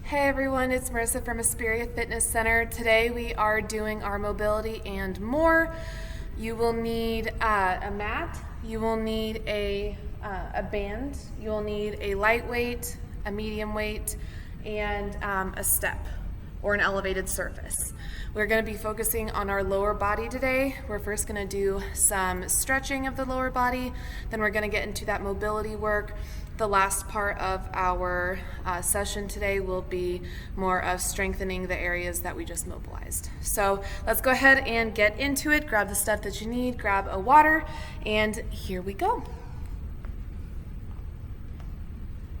Hey everyone, it's Marissa from Aspiria Fitness Center. Today we are doing our mobility and more. You will need a mat, you will need a band, you will need a lightweight, a medium weight, and a step or an elevated surface. We're going to be focusing on our lower body today. We're first going to do some stretching of the lower body, then we're going to get into that mobility work. The last part of our session today will be more of strengthening the areas that we just mobilized. So let's go ahead and get into it. Grab the stuff that you need, grab a water, and here we go.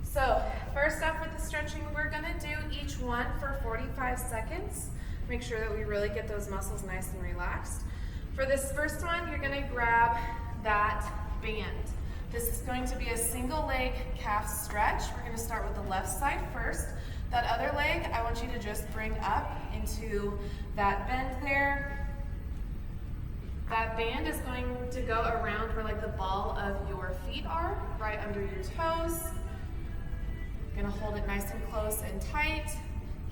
So first up with the stretching, we're going to do each one for 45 seconds. Make sure that we really get those muscles nice and relaxed. For this first one, you're going to grab that band. This is going to be a single leg calf stretch. We're going to start with the left side first. That other leg, I want you to just bring up into that bend there. That band is going to go around where like the ball of your feet are, right under your toes. You're going to hold it nice and close and tight.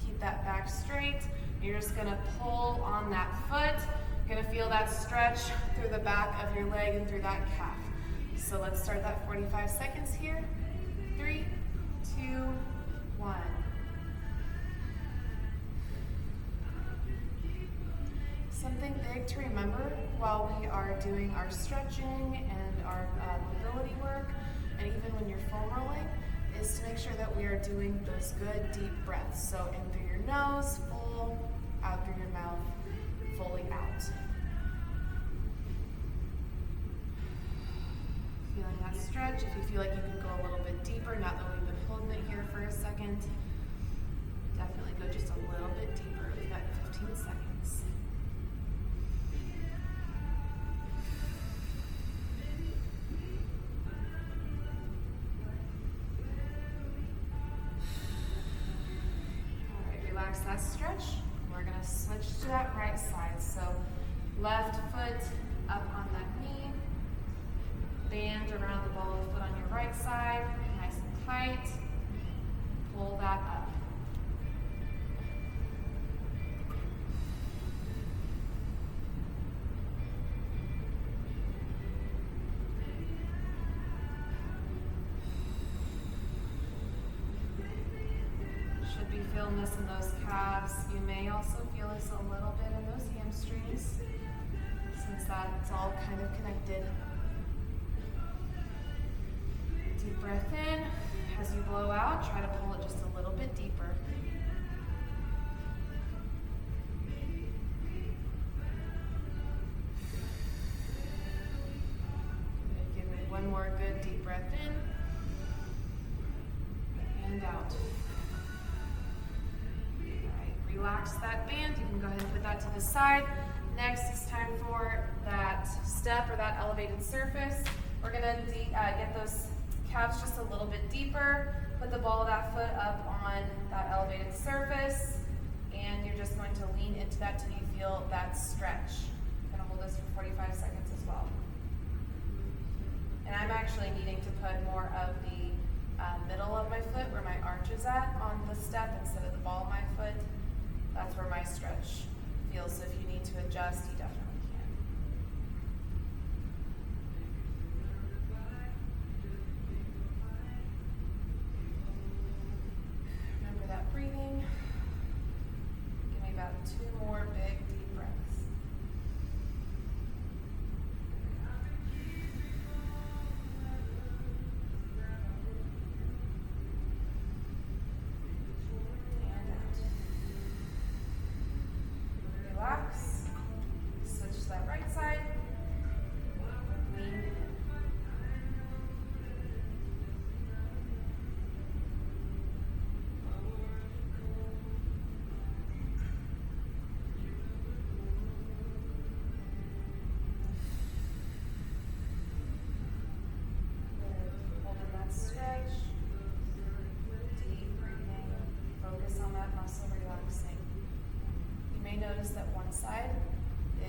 Keep that back straight. You're just going to pull on that foot. You're going to feel that stretch through the back of your leg and through that calf. So let's start that 45 seconds here. 3, 2, 1. Something big to remember while we are doing our stretching and our mobility work, and even when you're foam rolling, is to make sure that we are doing those good deep breaths. So in through your nose, full, out through your mouth, fully out. Feeling that stretch. If you feel like you can go a little bit deeper, now that we've been holding it here for a second, definitely go just a little bit deeper. We've got 15 seconds. All right, relax that stretch. We're going to switch to that right side. So left foot up on that knee. Band around the ball of the foot on your right side, nice and tight. Pull that up. Should be feeling this in those calves. You may also feel this a little bit in those hamstrings, since that's all kind of connected. Deep breath in. As you blow out, try to pull it just a little bit deeper. Give me one more good deep breath in and out. Alright, relax that band. You can go ahead and put that to the side. Next, it's time for that step or that elevated surface. We're going to get those calves just a little bit deeper. Put the ball of that foot up on that elevated surface, and you're just going to lean into that till you feel that stretch. I'm going to hold this for 45 seconds as well. And I'm actually needing to put more of the middle of my foot where my arch is at on the step instead of the ball of my foot. That's where my stretch feels. So if you need to adjust, you definitely can. That breathing. Give me about 2 more big deep breaths. And out. Relax. Switch to that right side. Lean. Notice that one side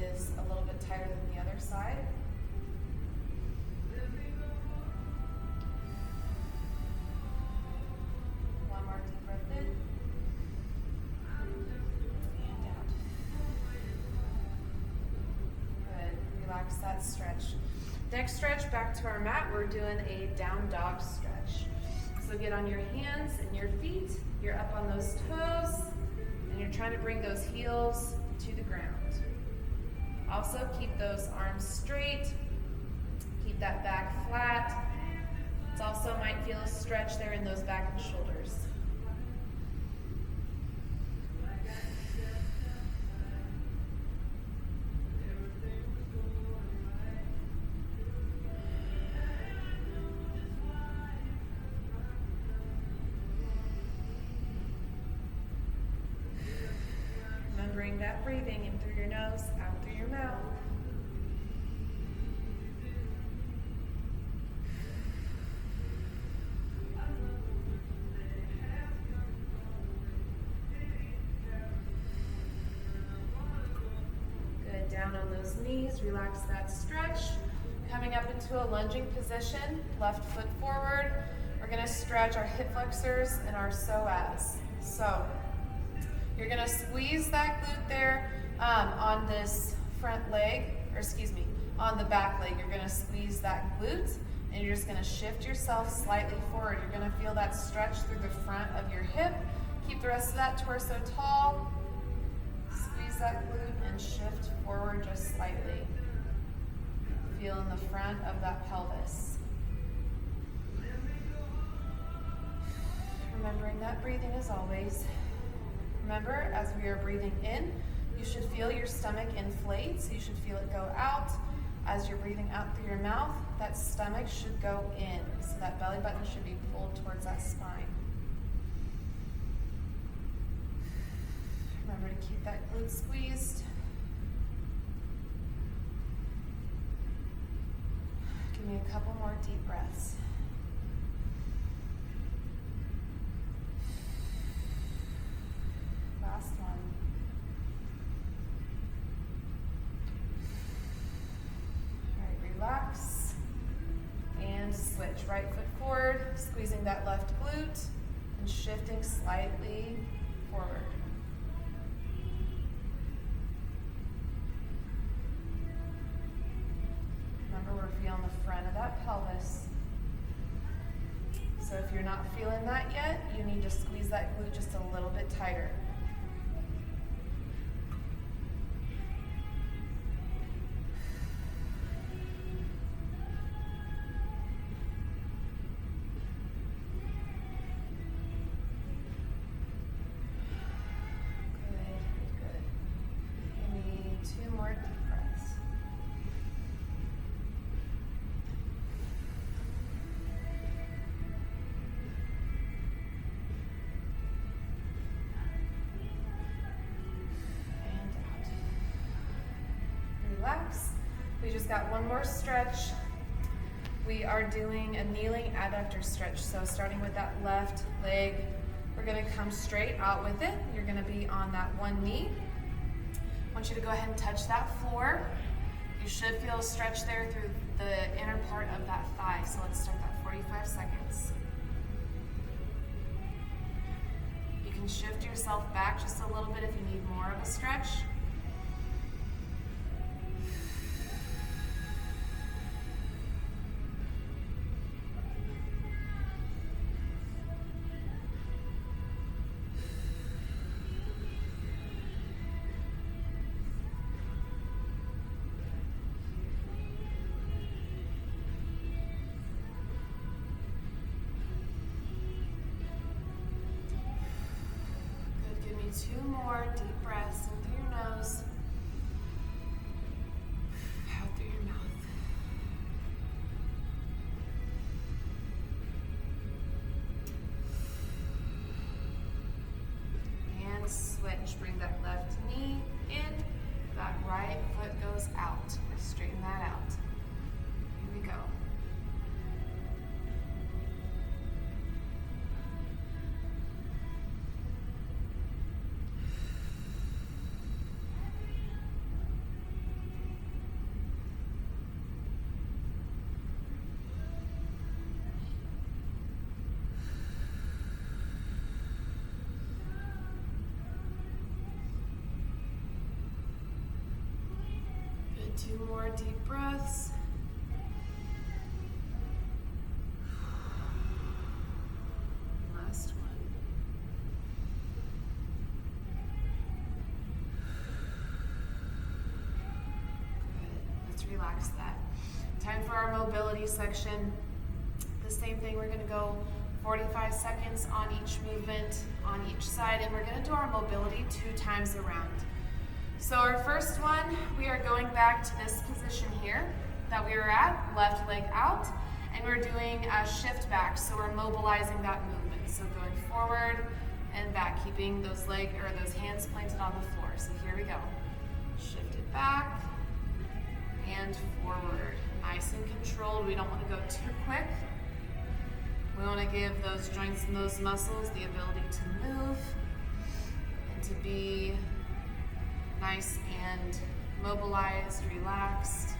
is a little bit tighter than the other side. One more deep breath in. that stretch. Next stretch, back to our mat, we're doing a down dog stretch. So get on your hands and your feet, you're up on those toes, and you're trying to bring those heels to the ground. Also keep those arms straight, keep that back flat. It also might feel a stretch there in those back and shoulders. Remembering that breathing in through your nose, out through your mouth. Good, down on those knees, relax that stretch. Coming up into a lunging position, left foot forward. We're gonna stretch our hip flexors and our psoas. So, you're gonna squeeze that glute there on this front leg, or excuse me, on the back leg. You're gonna squeeze that glute and you're just gonna shift yourself slightly forward. You're gonna feel that stretch through the front of your hip. Keep the rest of that torso tall. Squeeze that glute and shift forward just slightly. Feel in the front of that pelvis. Remembering that breathing as always. Remember, as we are breathing in, you should feel your stomach inflate, so you should feel it go out. As you're breathing out through your mouth, that stomach should go in, so that belly button should be pulled towards that spine. Remember to keep that glute squeezed. Give me a couple more deep breaths. Last one. All right, relax and switch. Right foot forward, squeezing that left glute and shifting slightly forward. Remember, we're feeling the front of that pelvis. So if you're not feeling that yet, you need to squeeze that glute just a little bit tighter. Relax. We just got one more stretch. We are doing a kneeling adductor stretch. So starting with that left leg, we're gonna come straight out with it. You're gonna be on that one knee. I want you to go ahead and touch that floor. You should feel a stretch there through the inner part of that thigh. So let's start that 45 seconds. You can shift yourself back just a little bit if you need more of a stretch. Two more deep breaths in through your nose, out through your mouth. And switch. Bring that left knee in, that right foot goes out. Straighten that out. Here we go. 2 more deep breaths. Last one. Good. Let's relax that. Time for our mobility section. The same thing, we're going to go 45 seconds on each movement on each side, and we're going to do our mobility 2 times around. So our first one, we are going back to this position here that we were at, left leg out, and we're doing a shift back, so we're mobilizing that movement. So going forward and back, keeping those hands planted on the floor. So here we go. Shift it back and forward. Nice and controlled. We don't want to go too quick. We want to give those joints and those muscles the ability to move and to be nice and mobilized, relaxed.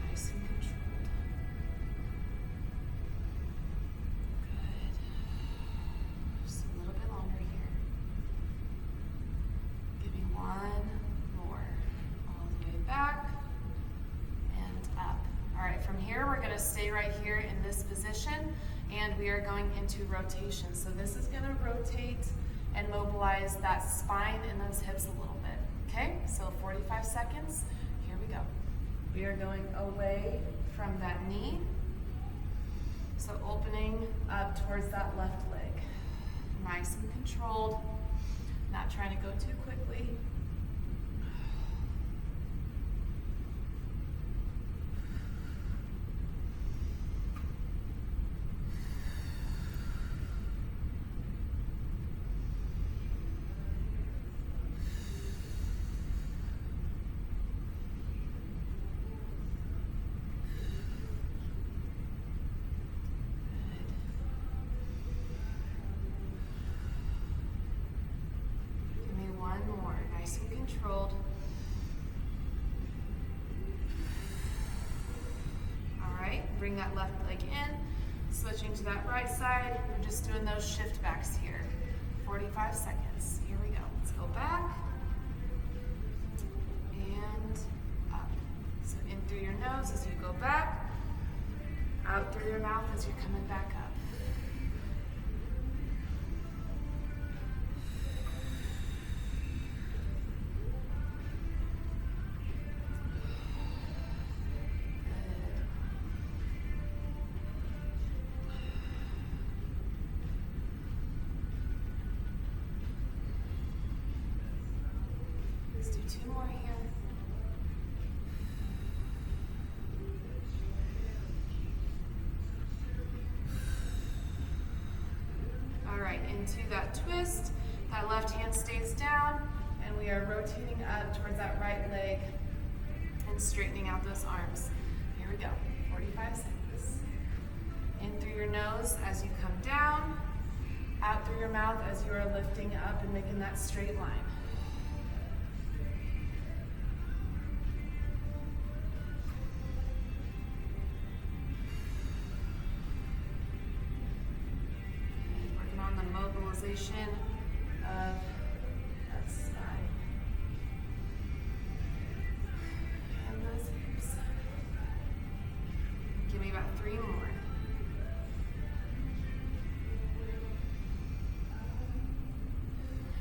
Nice and controlled. Good. Just a little bit longer here. Give me 1 more. All the way back and up. All right, from here we're going to stay right here in this position, and we are going into rotation. So this is going to rotate and mobilize that spine and those hips a little bit. Okay, so 45 seconds. Here we go. We are going away from that knee. So opening up towards that left leg. Nice and controlled. Not trying to go too quickly. Nice and controlled. All right, bring that left leg in, switching to that right side. We're just doing those shift backs here. 45 seconds. Here we go. Let's go back and up. So in through your nose as you go back, out through your mouth as you're coming back up. Let's do 2 more here. All right, into that twist. That left hand stays down, and we are rotating up towards that right leg and straightening out those arms. Here we go, 45 seconds. In through your nose as you come down, out through your mouth as you are lifting up and making that straight line. Mobilization of that spine and those hips. Give me about 3 more.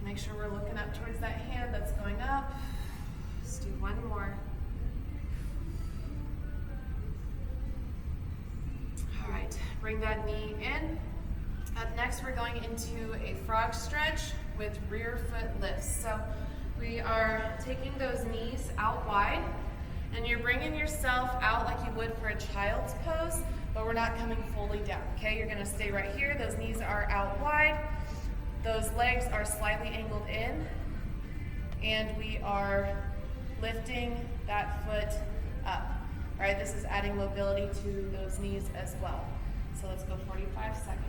Make sure we're looking up towards that hand that's going up. Let's do 1 more. All right, bring that knee in. Up next, we're going into a frog stretch with rear foot lifts. So we are taking those knees out wide, and you're bringing yourself out like you would for a child's pose, but we're not coming fully down, okay? You're gonna stay right here. Those knees are out wide. Those legs are slightly angled in, and we are lifting that foot up. All right, this is adding mobility to those knees as well. So let's go 45 seconds.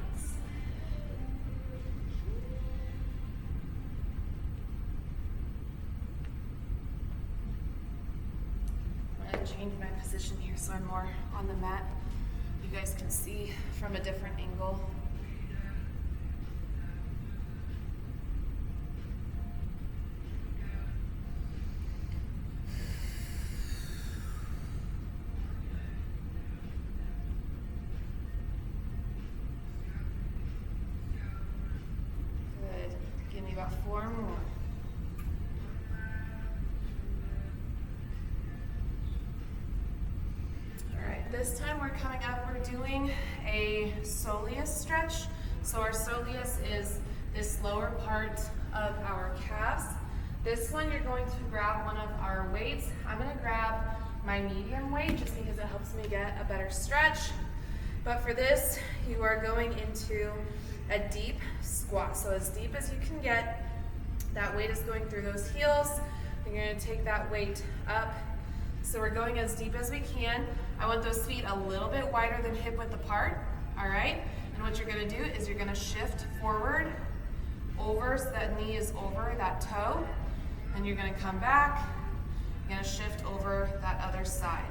Change my position here so I'm more on the mat. You guys can see from a different angle. 4 more. All right, this time we're coming up, we're doing a soleus stretch. So our soleus is this lower part of our calves. This one you're going to grab one of our weights. I'm gonna grab my medium weight just because it helps me get a better stretch. But for this, you are going into a deep squat. So as deep as you can get, that weight is going through those heels. You're gonna take that weight up. So we're going as deep as we can. I want those feet a little bit wider than hip width apart, all right? And what you're gonna do is you're gonna shift forward, over, so that knee is over that toe. And you're gonna come back, you're gonna shift over that other side,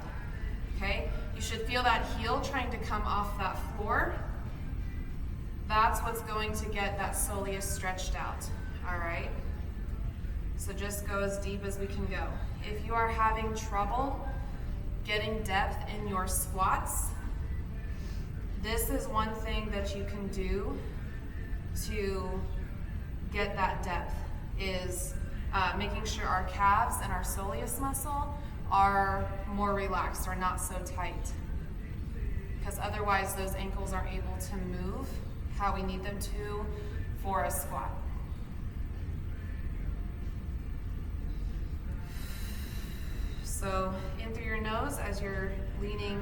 okay? You should feel that heel trying to come off that floor. That's what's going to get that soleus stretched out, all right? So just go as deep as we can go. If you are having trouble getting depth in your squats, this is one thing that you can do to get that depth, is making sure our calves and our soleus muscle are more relaxed, or not so tight. Because otherwise those ankles aren't able to move how we need them to for a squat. So in through your nose as you're leaning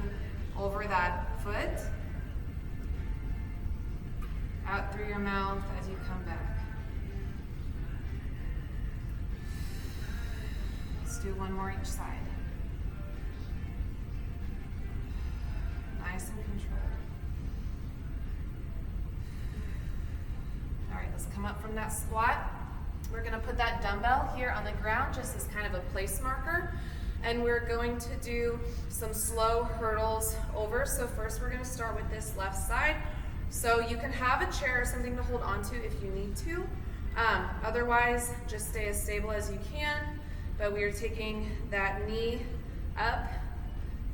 over that foot. Out through your mouth as you come back. Let's do one more each side. Nice and controlled. All right, let's come up from that squat. We're gonna put that dumbbell here on the ground just as kind of a place marker. And we're going to do some slow hurdles over. So first we're gonna start with this left side. So you can have a chair or something to hold onto if you need to. Otherwise, just stay as stable as you can. But we are taking that knee up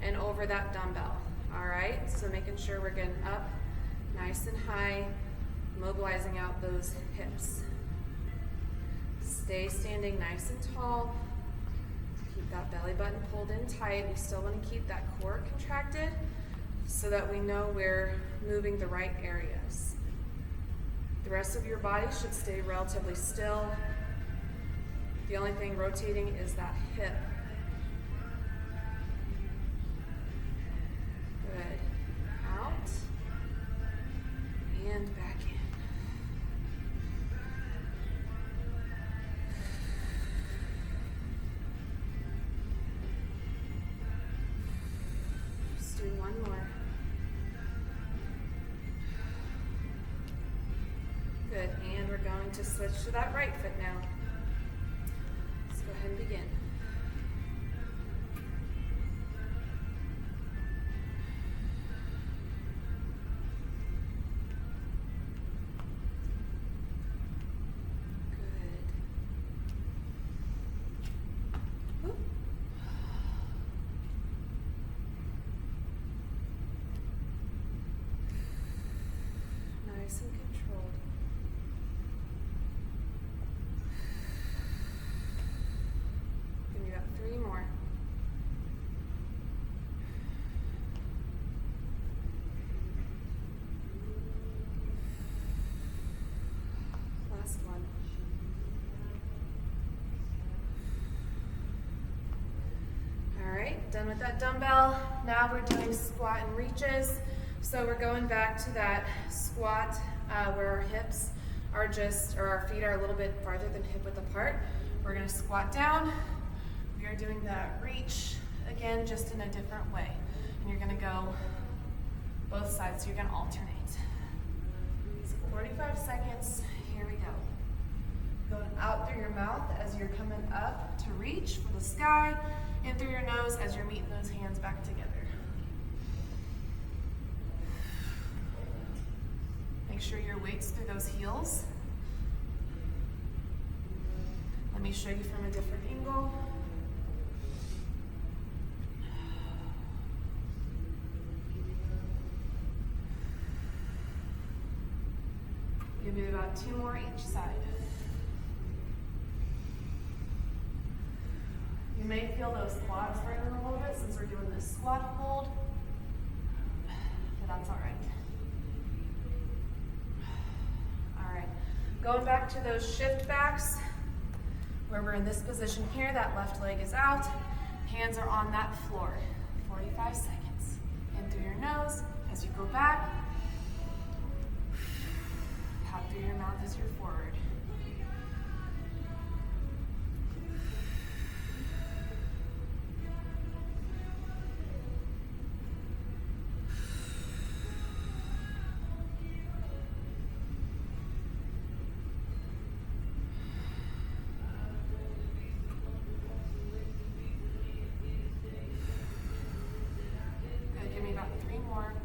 and over that dumbbell. All right, so making sure we're getting up nice and high, mobilizing out those hips. Stay standing nice and tall. Keep that belly button pulled in tight. We still want to keep that core contracted so that we know we're moving the right areas. The rest of your body should stay relatively still. The only thing rotating is that hip. Good. Out and back in. Do one more. Good, and we're going to switch to that right foot now. Let's go ahead and begin. Nice and controlled. And you got 3 more. Last one. All right, done with that dumbbell. Now we're doing squat and reaches. So we're going back to that squat where our hips are just, or our feet are a little bit farther than hip width apart. We're gonna squat down. We are doing that reach again, just in a different way. And you're gonna go both sides, so you're gonna alternate. So 45 seconds, here we go. Going out through your mouth as you're coming up to reach for the sky, in through your nose as you're meeting those hands back together. Make sure your weight's through those heels. Let me show you from a different angle. Give me about 2 more each side. may feel those quads burning a little bit since we're doing this squat hold, but that's all right. All right, going back to those shift backs, where we're in this position here, that left leg is out, hands are on that floor. 45 seconds. In through your nose as you go back, out through your mouth as you're forward.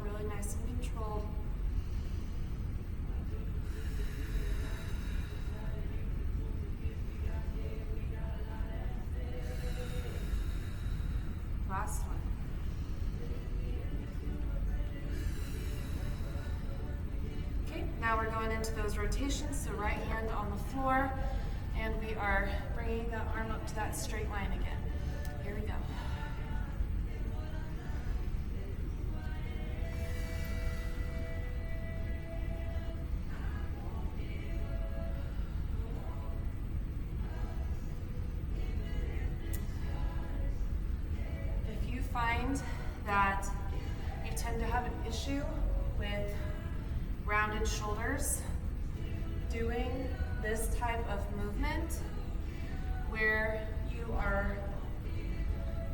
Really nice and controlled. Last one. Okay, now we're going into those rotations. So right hand on the floor, and we are bringing that arm up to that straight line again. Here we go. Find that you tend to have an issue with rounded shoulders, doing this type of movement where you are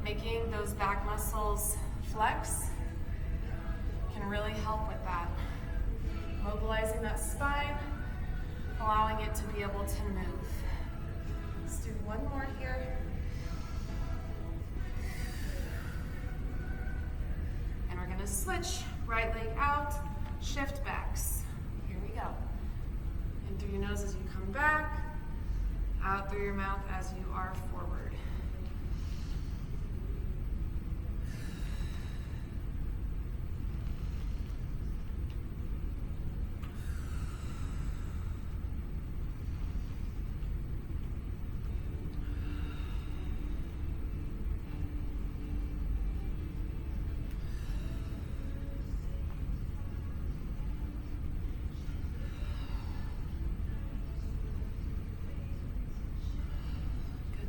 making those back muscles flex can really help with that. Mobilizing that spine, allowing it to be able to move. Let's do one more here. Switch, right leg out, shift backs. Here we go. In through your nose as you come back, out through your mouth as you are forward.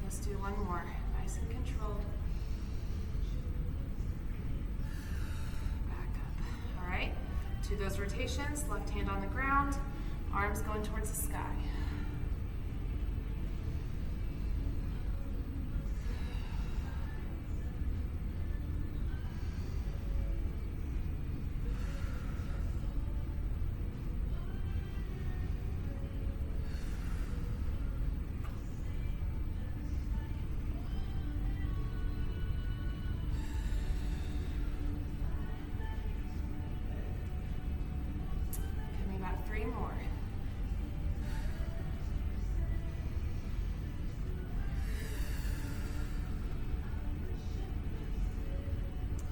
Let's do one more, nice and controlled. Back up. All right, to those rotations, left hand on the ground, arms going towards the sky. Three more.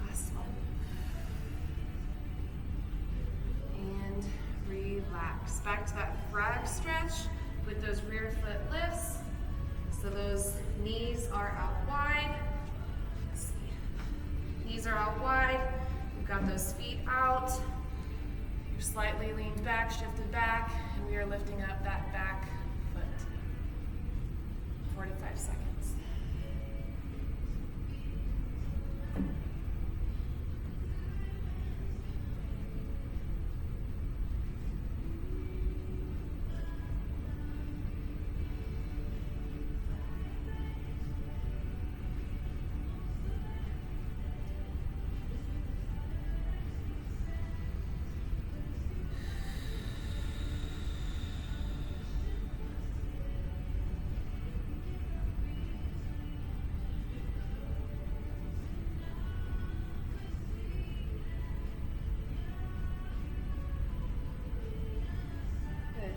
Last one. And relax. Back to that frog stretch with those rear foot lifts. So those knees are out wide. Let's see. Knees are out wide. We've got those feet out. Slightly leaned back, shifted back, and we are lifting up that back foot. 45 seconds.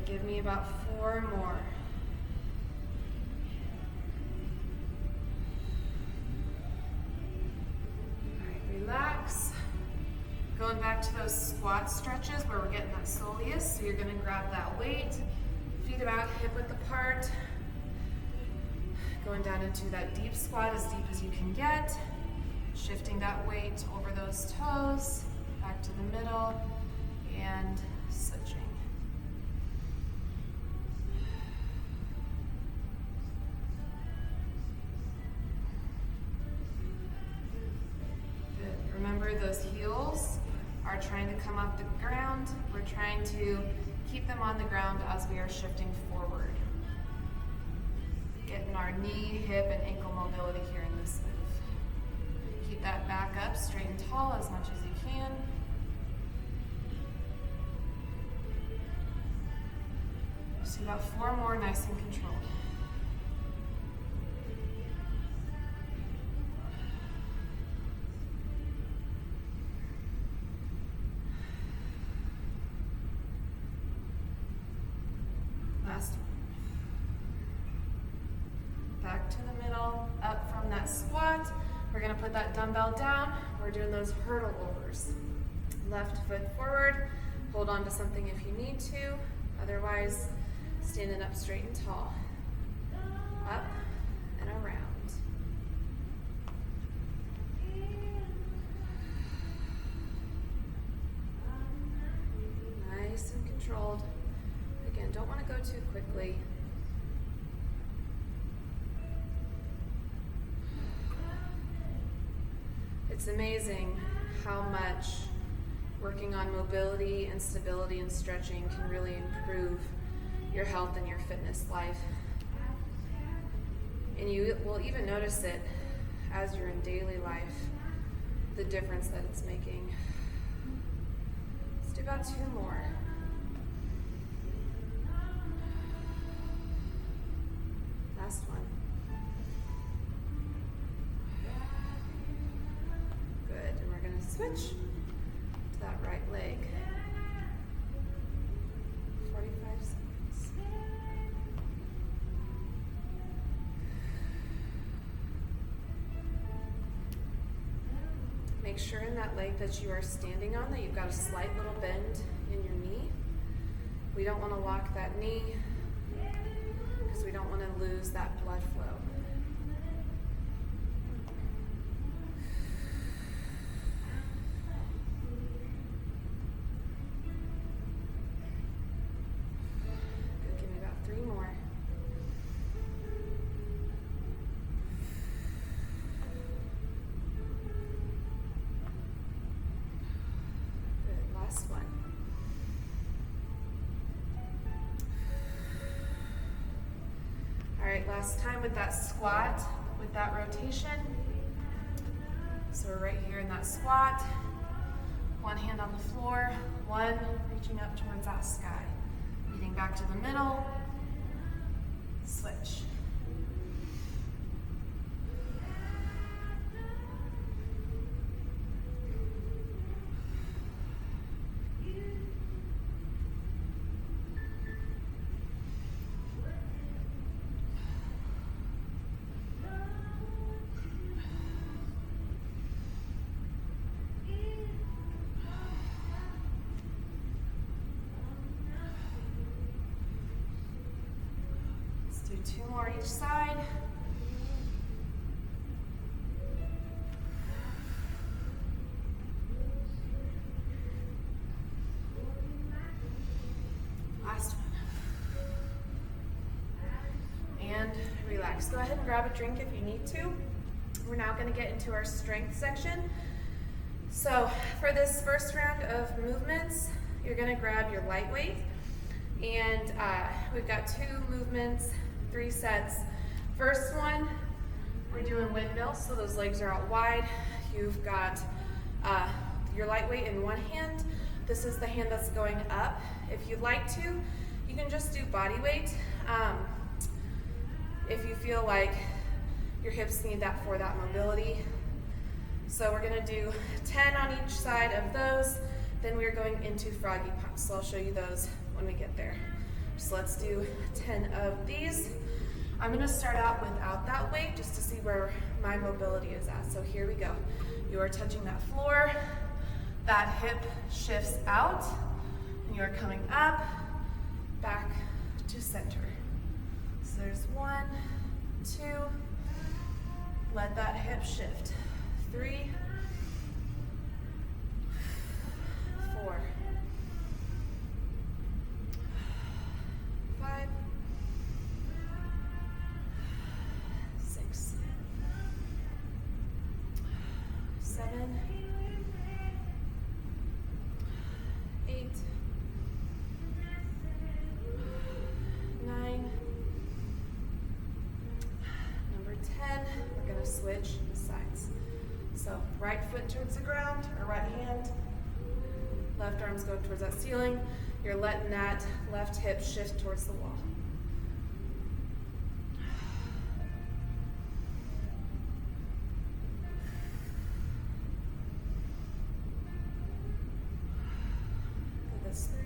Give me about 4 more. All right, relax. Going back to those squat stretches where we're getting that soleus. So you're gonna grab that weight, feet about hip width apart. Going down into that deep squat, as deep as you can get. Shifting that weight over those toes, back to the middle, and switching. Good. Remember, those heels are trying to come off the ground. We're trying to keep them on the ground as we are shifting forward. Getting our knee, hip, and ankle mobility here in this move. Keep that back up straight and tall as much as you can. Just do about 4 more, nice and controlled. Last one. Back to the middle, up from that squat. We're gonna put that dumbbell down. We're doing those hurdle overs. Left foot forward, hold on to something if you need to. Otherwise, standing up straight and tall. Up and around. Nice and controlled. Again, don't want to go too quickly. It's amazing how much working on mobility and stability and stretching can really improve your health and your fitness life. And you will even notice it as you're in daily life, the difference that it's making. Let's do about 2 more. Last one. Good, and we're going to switch to that right leg. 45 seconds. Make sure in that leg that you are standing on that you've got a slight little bend in your knee. We don't want to lock that knee because we don't want to lose that blood flow. Good, give me about 3 more. Good, last one. All right, last time with that squat, with that rotation. So we're right here in that squat. One hand on the floor, one reaching up towards that sky. Leading back to the middle, switch. Do 2 more each side. Last one. And relax. Go ahead and grab a drink if you need to. We're now going to get into our strength section. So for this first round of movements, you're going to grab your lightweight. And we've got 2 movements, 3 sets. First one, we're doing windmills, so those legs are out wide. You've got your lightweight in one hand. This is the hand that's going up. If you'd like to, you can just do body weight. If you feel like your hips need that for that mobility. So we're gonna do 10 on each side of those. Then we're going into froggy pumps, so I'll show you those when we get there. So let's do 10 of these. I'm gonna start out without that weight just to see where my mobility is at. So here we go. You are touching that floor, that hip shifts out, and you are coming up, back to center. So there's 1, 2, let that hip shift. 3, 4, 5, 6, 7, 8, 9, number 10, we're going to switch sides. So right foot towards the ground, or right hand, left arm's going towards that ceiling. You're letting that left hip shift towards the wall. Do this 3,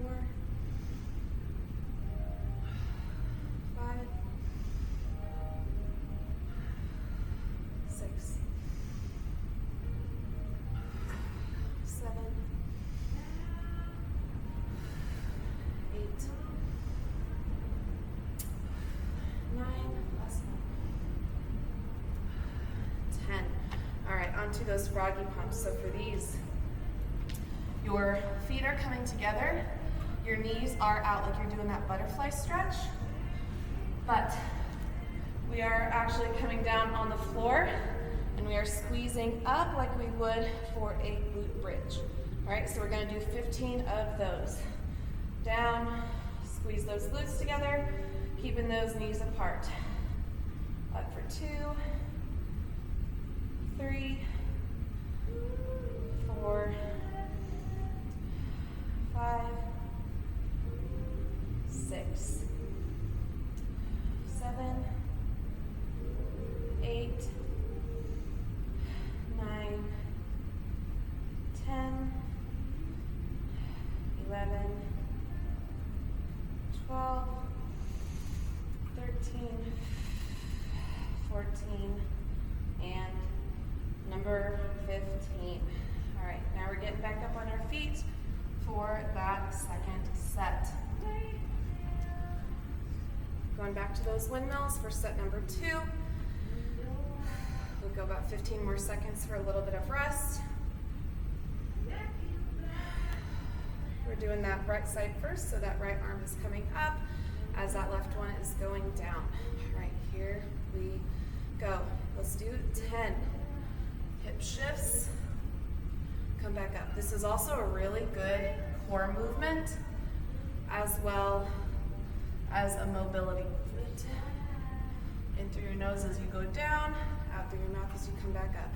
4, 5, 6, 7, 8, 9, last one, 10. All right, onto those froggy pumps. So for these, your feet are coming together, your knees are out like you're doing that butterfly stretch, but we are actually coming down on the floor and we are squeezing up like we would for a glute bridge. All right, so we're gonna do 15 of those. Down, squeeze those glutes together, keeping those knees apart. Up for 2, 3, 4, 5, 6, 7, 8, 9, 10, 11, 12, 13, 14, and number 15. All right, now we're getting back up on our feet for that second set. Going back to those windmills for set number 2. We'll go about 15 more seconds for a little bit of rest. We're doing that right side first, so that right arm is coming up as that left one is going down. All right, here we go. Let's do 10 hip shifts. Come back up. This is also a really good core movement as well as a mobility movement. In through your nose as you go down, out through your mouth as you come back up.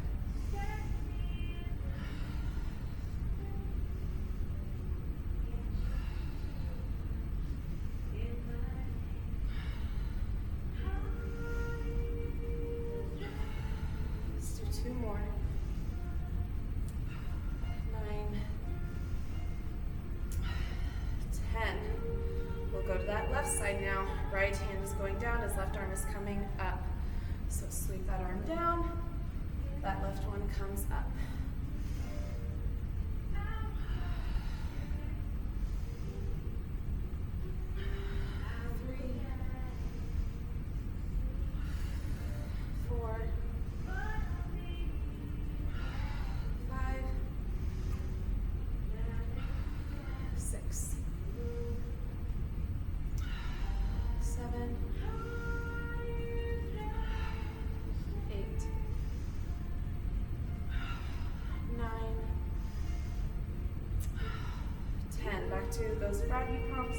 Let's do 2 more. 9, 10. We'll go to that left side now. Right hand is going down as left arm is coming up. So sweep that arm down. That left one comes up. 3, 4, 5, 6, 7, 8, 9, 10. Back to those froggy pumps.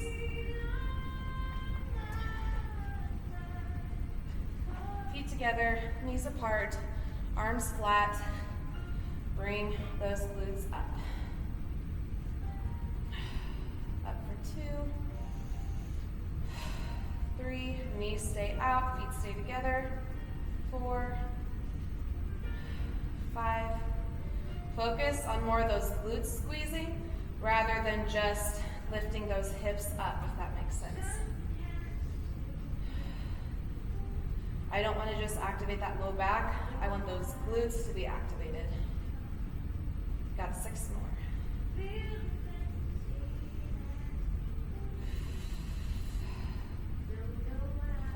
Feet together, knees apart, arms flat. Bring those glutes up. Up for 2, 3, knees stay out, feet stay together. 4, 5. Focus on more of those glutes squeezing rather than just lifting those hips up, if that makes sense. I don't want to just activate that low back. I want those glutes to be activated. Got 6 more.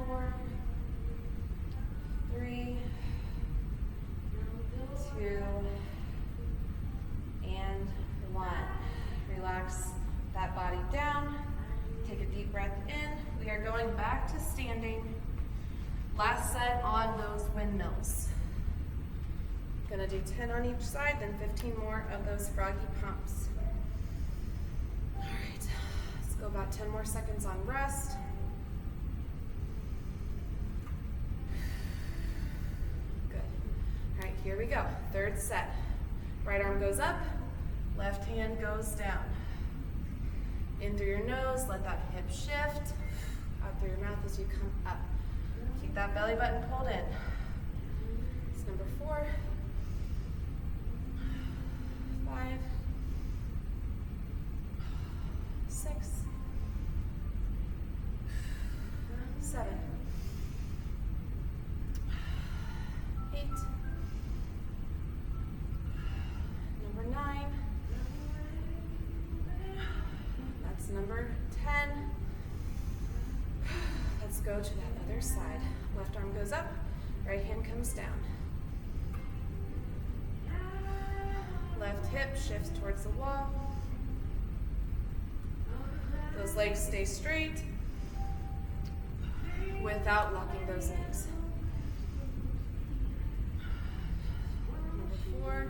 4, 3, 2, and 1. Relax that body down. Take a deep breath in. We are going back to standing. Last set on those windmills. Gonna do 10 on each side, then 15 more of those froggy pumps. All right, let's go about 10 more seconds on rest. Good. All right, here we go. Third set. Right arm goes up, left hand goes down. In through your nose, let that hip shift. Out through your mouth as you come up. Keep that belly button pulled in. It's number 4, 5, 6, 7, 8, number 9, that's number 10. Let's go to that other side. Left arm goes up, right hand comes down. Left hip shifts towards the wall. Those legs stay straight without locking those knees. Number 4,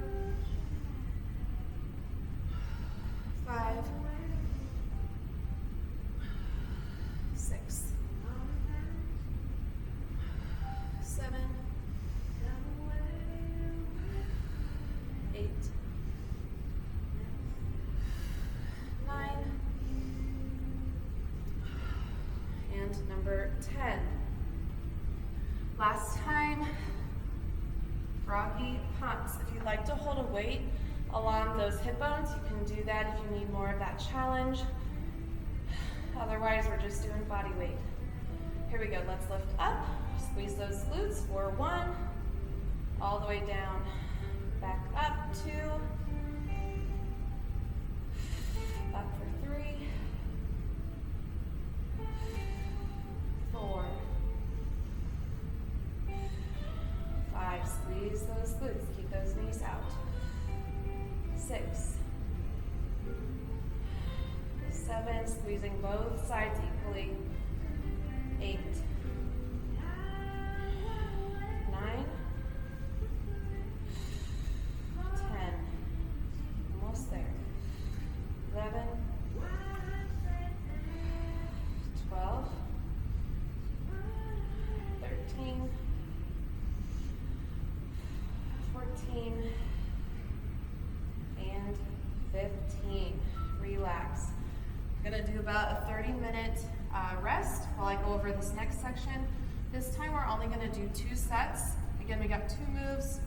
5, 6, 7, 8, 9, and number 10. Last time, froggy pumps. If you'd like to hold a weight along those hip bones, you can do that if you need more of that challenge. Otherwise, we're just doing body weight. Here we go, let's lift up, squeeze those glutes for 1, all the way down, back up 2, up for 3, 4, 5, squeeze those glutes, keep those knees out, 6, 7, squeezing both sides equally, 8, 9, 10, almost there, 11, 12, 13, 14, and 15. Relax. I'm gonna do about a 30-minute rest while I go over this next section. This time we're only gonna do 2 sets. Again, we got 2 moves.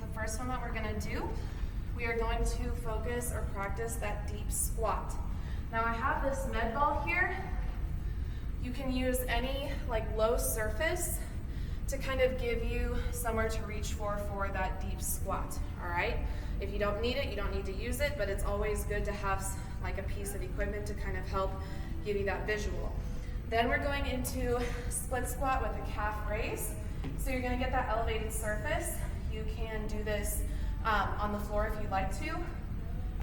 The first one that we're gonna do, we are going to focus or practice that deep squat. Now I have this med ball here. You can use any low surface to kind of give you somewhere to reach for that deep squat, all right? If you don't need it, you don't need to use it, but it's always good to have a piece of equipment to kind of help give you that visual. Then we're going into split squat with a calf raise. So you're gonna get that elevated surface. You can do this on the floor if you'd like to.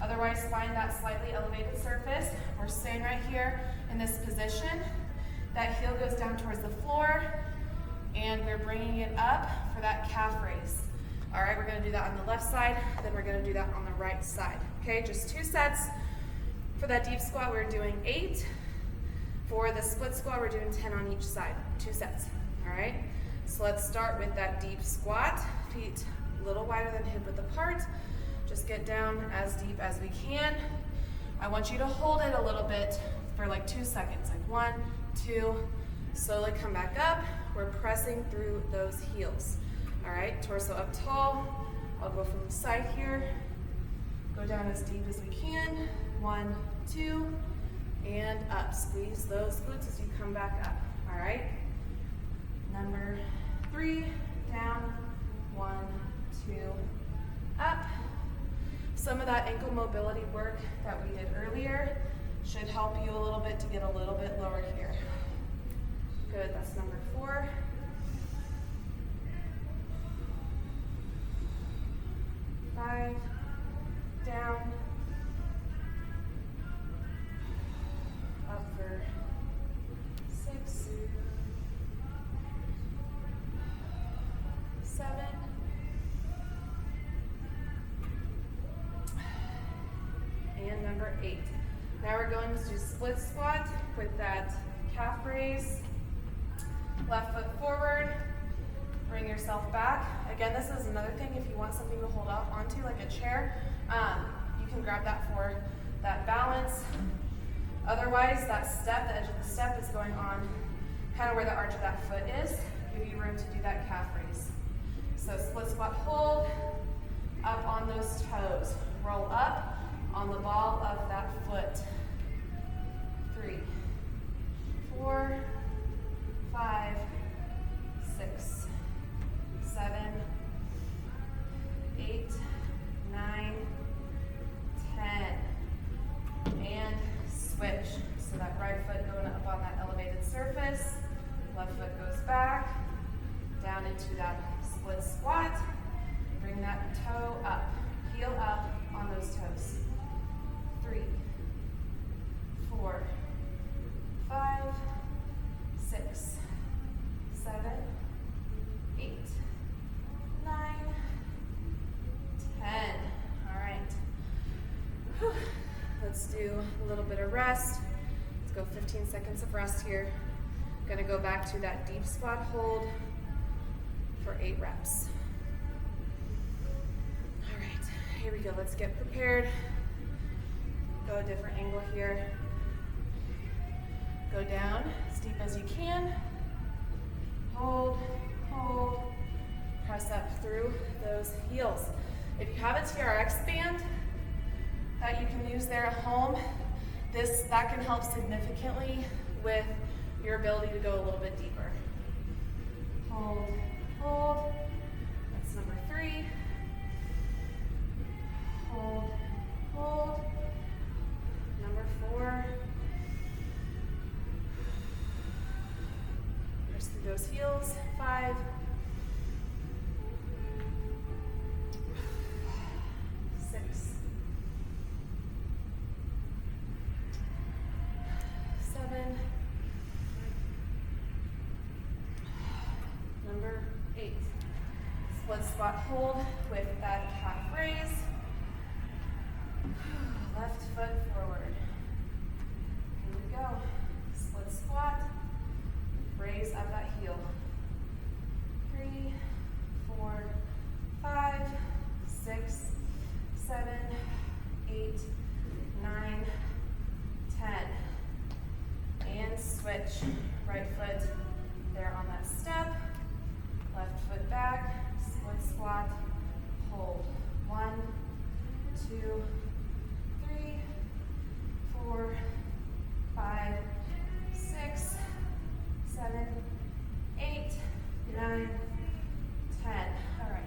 Otherwise, find that slightly elevated surface. We're staying right here in this position. That heel goes down towards the floor, and we're bringing it up for that calf raise. All right, we're gonna do that on the left side, then we're gonna do that on the right side. Okay, just 2 sets. For that deep squat, we're doing 8. For the split squat, we're doing 10 on each side, 2 sets, all right? So let's start with that deep squat. Feet a little wider than hip width apart. Just get down as deep as we can. I want you to hold it a little bit for 2 seconds, 1, 2, slowly come back up. We're pressing through those heels. All right, torso up tall. I'll go from the side here. Go down as deep as we can. 1, 2, and up. Squeeze those glutes as you come back up. All right. Number 3, down. 1, 2, up. Some of that ankle mobility work that we did earlier should help you a little bit to get a little bit lower here. Good, that's number 4. 5, down, up for 6, 7, and number 8. Now we're going to do split squat with that calf raise, left foot forward, bring yourself back. Again, this is another thing, if you want something to hold up onto, like a chair, you can grab that for that balance. Otherwise, that step, the edge of the step is going on kind of where the arch of that foot is. Give you room to do that calf raise. So split squat, hold, up on those toes. Roll up on the ball of that foot. 3, 4, 5, 6, 7, 8, 9, 10. And switch. So that right foot going up on that elevated surface. Left foot goes back, down into that split squat. Bring that toe up, heel up on those toes. 3, 4, 5, 6, 7, 8, 9, 10. All right. Whew. Let's do a little bit of rest. Let's go 15 seconds of rest here. Gonna go back to that deep squat hold for 8 reps. All right, here we go. Let's get prepared. Go a different angle here. Go down as deep as you can. Hold, hold. Press up through those heels. If you have a TRX band that you can use there at home, that can help significantly with your ability to go a little bit deeper. Hold, hold. That's number 3. Hold, hold. Number 4. Press through those heels. 5. 6. 7. Number 8. Split squat hold with that calf raise. Left foot forward. Here we go. Split squat. Raise up that heel. 3, 4, 5, 6, 7, 8, 9, 10. And switch. Right foot there on that step. Left foot back. Split squat. Hold. 1, 2, 3, 4, 5, 6, 7, 8, 9, 10. All right.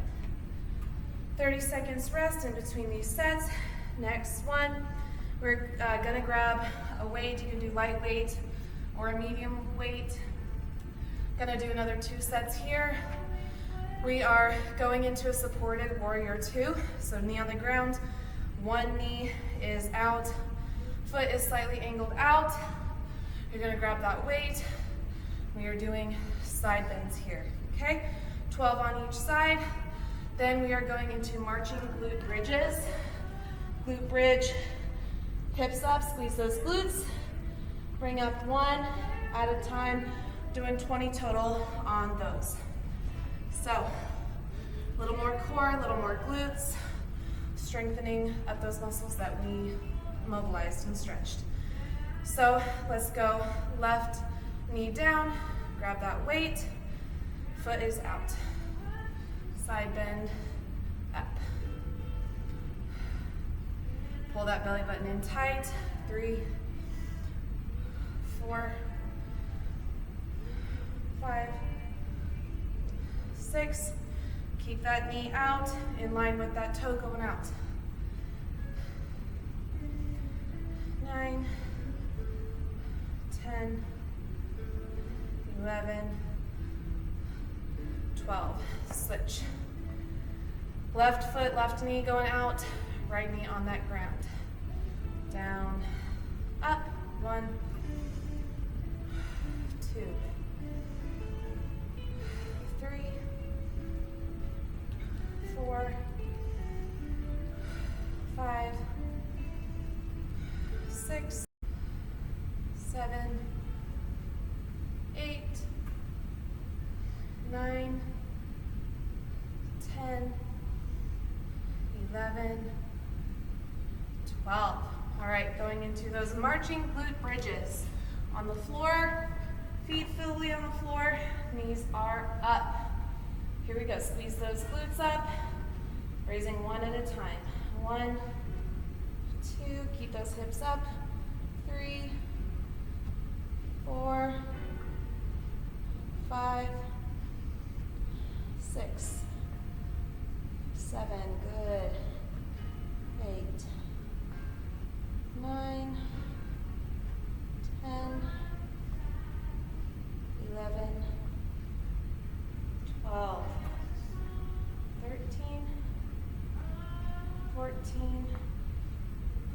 30 seconds rest in between these sets. Next one, we're gonna grab a weight. You can do lightweight or a medium weight. Gonna do another 2 sets here. We are going into a supported warrior 2. So knee on the ground, one knee is out, foot is slightly angled out. You're gonna grab that weight. We are doing side bends here, okay? 12 on each side. Then we are going into marching glute bridges. Glute bridge, hips up, squeeze those glutes. Bring up 1 at a time, doing 20 total on those. So, a little more core, a little more glutes, strengthening up those muscles that we mobilized and stretched. So, let's go left knee down, grab that weight, foot is out. Side bend, up. Pull that belly button in tight. 3, 4, 5, 6. Keep that knee out in line with that toe going out. 9, 10, 11, 12. Switch. Left foot, left knee going out, right knee on that ground. Down, up, 1, 2, 3, 4, 5, 6, 7, 8, 9, 10, 11, 12. All right, going into those marching glute bridges. On the floor, feet fully on the floor, knees are up. Here we go, squeeze those glutes up, raising one at a time. 1, 2, keep those hips up. 3, 4, 5, 6, 7, good. 8, 9, 10, 11, 12, 13, 14,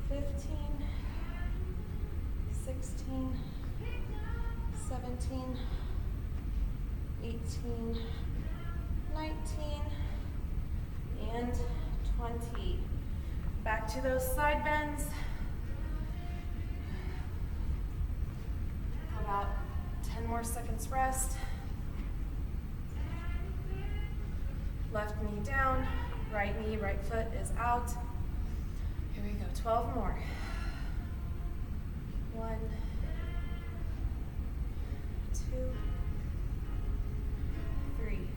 15, 16, 17, 18, 19, and 20. Back to those side bends. About 10 more seconds rest. Left knee down, right knee, right foot is out. Here we go, 12 more. 1, 2, 3,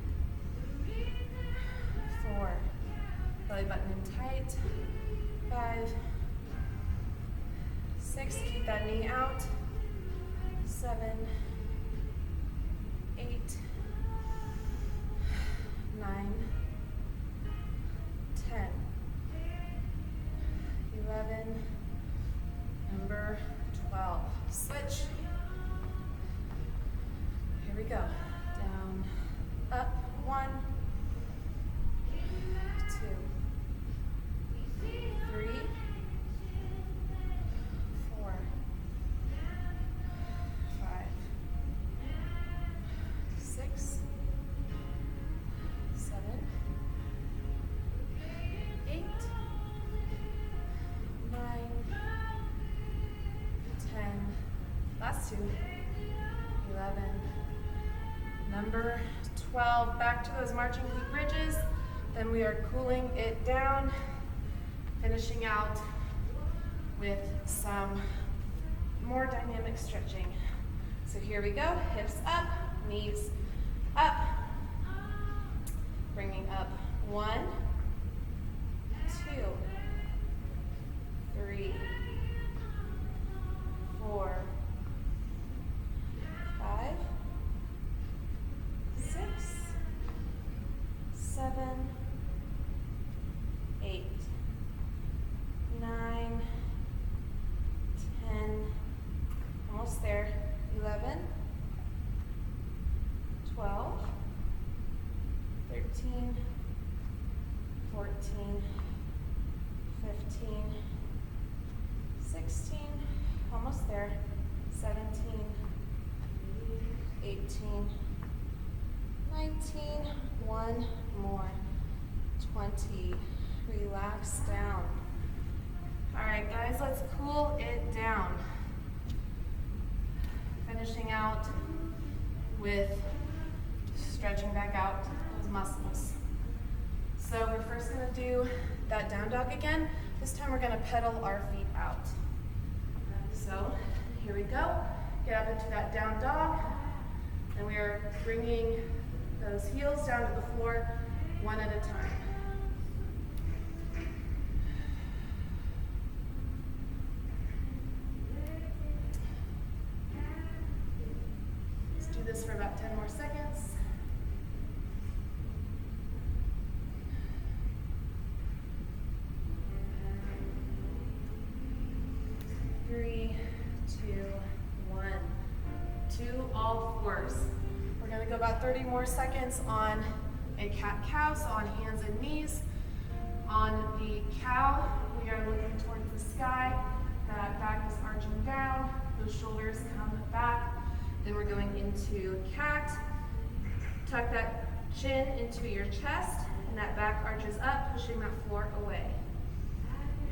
4, belly button in tight. 5, 6, keep that knee out. 7, 8, 9, 10, 11, number 12. Switch. Here we go. Down, up, 1, 2, 3, 4, 5, 6, 7, 8, 9, 10, last 2, 11, number 12. Back to those marching glute bridges. Then we are cooling it down, finishing out with some more dynamic stretching. So here we go, hips up, knees up, bringing up 1, 2, 3, 4, 5, 6, 7, 8, 9, 10, almost there, 11, 12, 13, 14, 15, 16, almost there, 17, 18, 19, one more, 20, relax down. All right, guys, let's cool it down. Finishing out with stretching back out those muscles. So we're first gonna do that down dog again. This time we're gonna pedal our feet out. So here we go. Get up into that down dog. And we are bringing those heels down to the floor one at a time. Let's do this for about 10 more seconds. 3, 2, 1. 2 all fours. more seconds on a cat-cow, so on hands and knees. On the cow, we are looking towards the sky. That back is arching down. Those shoulders come back. Then we're going into cat. Tuck that chin into your chest, and that back arches up, pushing that floor away.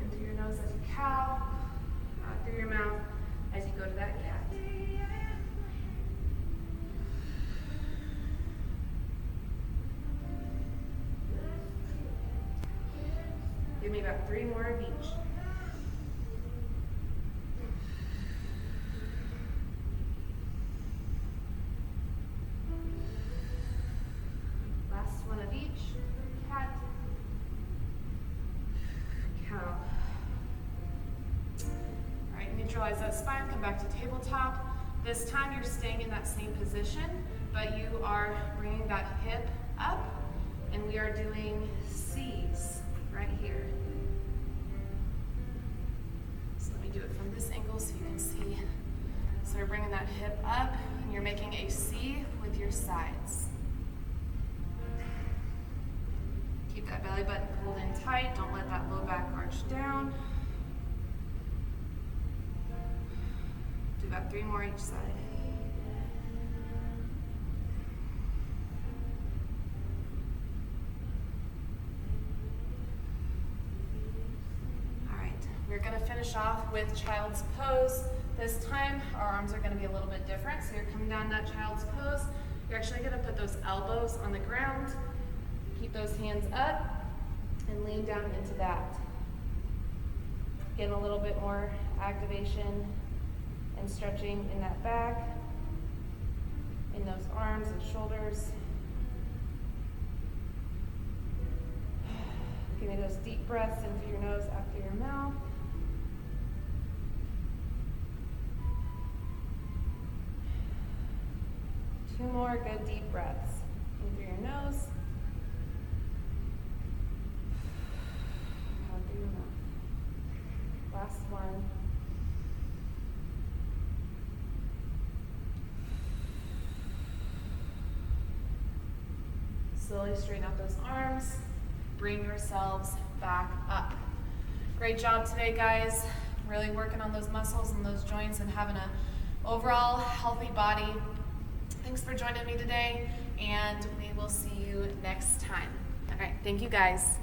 In through your nose as you cow, out through your mouth as you go to that cat. Give me about 3 more of each. Last one of each. Cat. Cow. All right, neutralize that spine, come back to tabletop. This time you're staying in that same position, but you are bringing that hip up, and we are doing C's right here. So let me do it from this angle so you can see. So you're bringing that hip up, and you're making a C with your sides. Keep that belly button pulled in tight. Don't let that low back arch down. Do about 3 more each side. All right, we're going to finish off with child's pose. This time, our arms are going to be a little bit different. So you're coming down that child's pose. You're actually going to put those elbows on the ground. Keep those hands up and lean down into that. Getting a little bit more activation and stretching in that back, in those arms and shoulders. Give me those deep breaths in through your nose, out through your mouth. Two more good deep breaths in through your nose, out through your mouth. Last one. Slowly straighten out those arms. Bring yourselves back up. Great job today, guys. Really working on those muscles and those joints and having an overall healthy body. Thanks for joining me today, and we will see you next time. All right, thank you, guys.